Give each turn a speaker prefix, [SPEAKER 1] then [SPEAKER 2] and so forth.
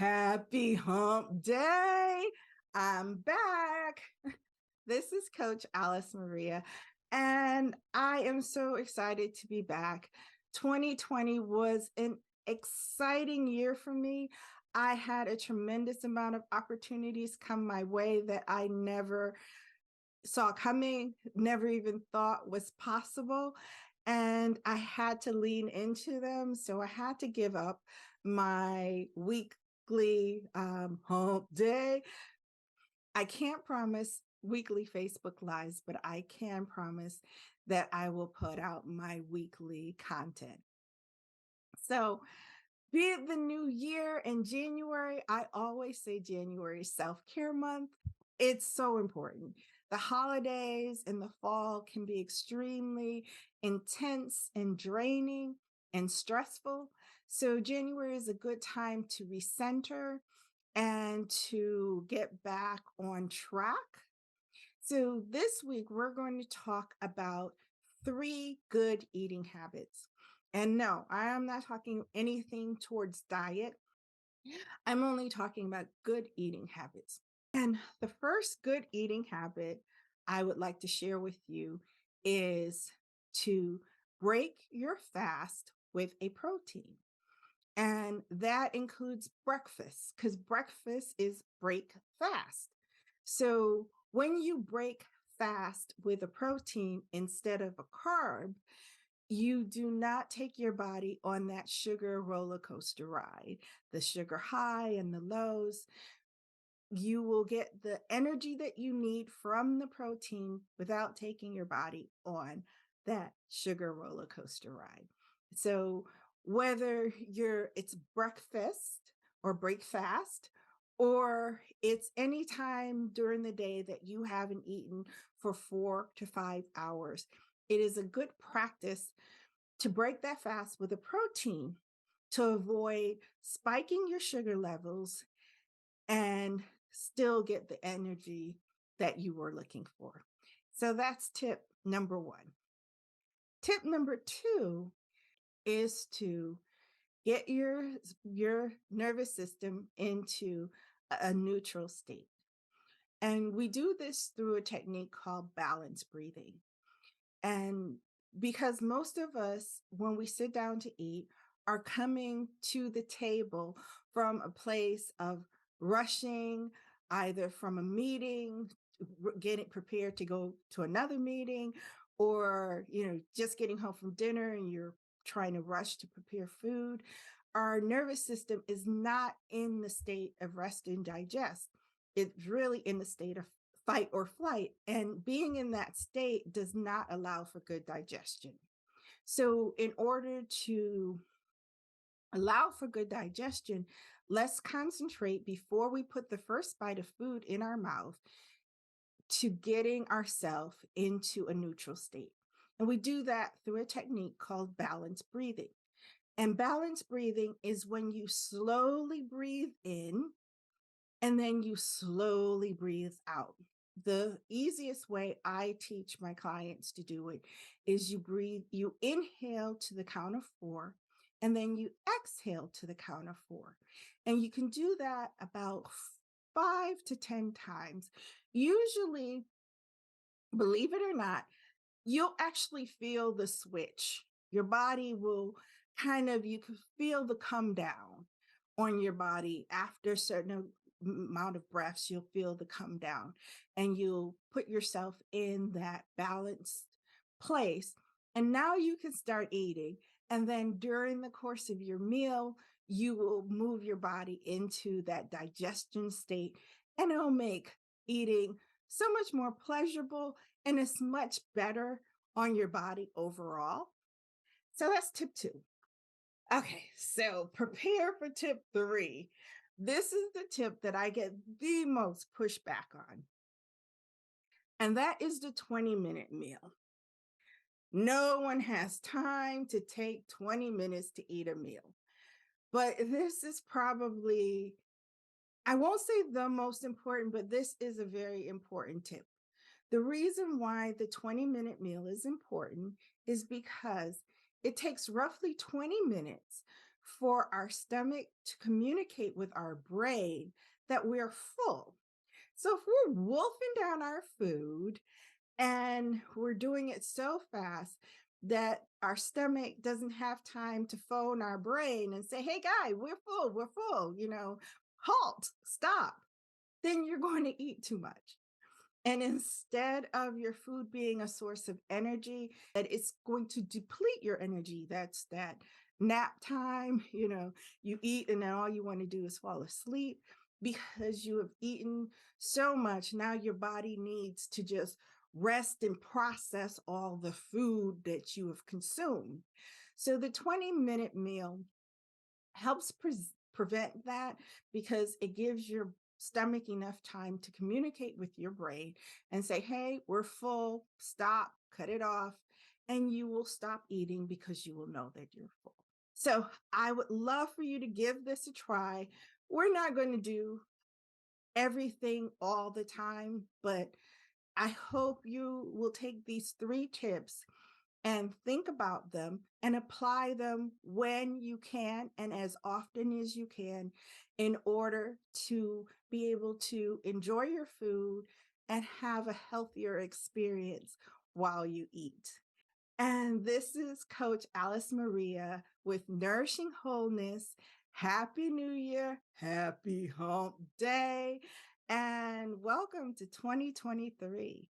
[SPEAKER 1] Happy hump day. I'm back. This is Coach Alice Maria, and I am so excited to be back. 2020 was an exciting year for me. I had a tremendous amount of opportunities come my way that I never saw coming, never even thought was possible. And I had to lean into them. So I had to give up my weekly hump day. I can't promise weekly Facebook Lives, but I can promise that I will put out my weekly content. So, be it the new year in January, I always say January self care month. It's so important. The holidays in the fall can be extremely intense and draining and stressful. So, January is a good time to recenter and to get back on track. So, this week we're going to talk about 3 good eating habits. And no, I am not talking anything towards diet. I'm only talking about good eating habits. And the first good eating habit I would like to share with you is to break your fast with a protein. And that includes breakfast because breakfast is break fast. So when you break fast with a protein instead of a carb, you do not take your body on that sugar roller coaster ride, the sugar high and the lows. You will get the energy that you need from the protein without taking your body on that sugar roller coaster ride. So whether it's breakfast or break fast, or it's any time during the day that you haven't eaten for 4 to 5 hours, it is a good practice to break that fast with a protein to avoid spiking your sugar levels and still get the energy that you were looking for. So that's tip number 1. Tip number 2 is to get your nervous system into a neutral state. And we do this through a technique called balance breathing. And because most of us, when we sit down to eat, are coming to the table from a place of rushing, either from a meeting, getting prepared to go to another meeting, or just getting home from dinner and you're trying to rush to prepare food. Our nervous system is not in the state of rest and digest. It's really in the state of fight or flight. And being in that state does not allow for good digestion. So, in order to allow for good digestion, let's concentrate before we put the first bite of food in our mouth to getting ourselves into a neutral state. And we do that through a technique called balance breathing. And balance breathing is when you slowly breathe in and then you slowly breathe out. The easiest way I teach my clients to do it is you inhale to the count of 4, and then you exhale to the count of 4. And you can do that about 5 to 10 times. Usually, believe it or not, you'll actually feel the switch. Your body will you can feel the come down on your body after a certain amount of breaths. You'll feel the come down and you'll put yourself in that balanced place. And now you can start eating. And then during the course of your meal, you will move your body into that digestion state, and it'll make eating so much more pleasurable and it's much better on your body overall. So that's tip 2. Okay, so prepare for tip 3. This is the tip that I get the most pushback on, and that is the 20-minute meal. No one has time to take 20 minutes to eat a meal. But this is probably, I won't say the most important, but this is a very important tip. The reason why the 20-minute meal is important is because it takes roughly 20 minutes for our stomach to communicate with our brain that we're full. So if we're wolfing down our food and we're doing it so fast that our stomach doesn't have time to phone our brain and say, hey, guy, we're full, halt, stop, then you're going to eat too much. And instead of your food being a source of energy, that it's going to deplete your energy. That's that nap time, you eat and then all you want to do is fall asleep because you have eaten so much. Now your body needs to just rest and process all the food that you have consumed. So the 20-minute meal helps prevent that because it gives your stomach enough time to communicate with your brain and say, hey, we're full, stop, cut it off. And you will stop eating because you will know that you're full. So I would love for you to give this a try. We're not going to do everything all the time, but I hope you will take these 3 tips and think about them and apply them when you can and as often as you can in order to be able to enjoy your food and have a healthier experience while you eat. And this is Coach Alice Maria with Nourishing Wholeness. Happy New Year. Happy Hump Day. And welcome to 2023.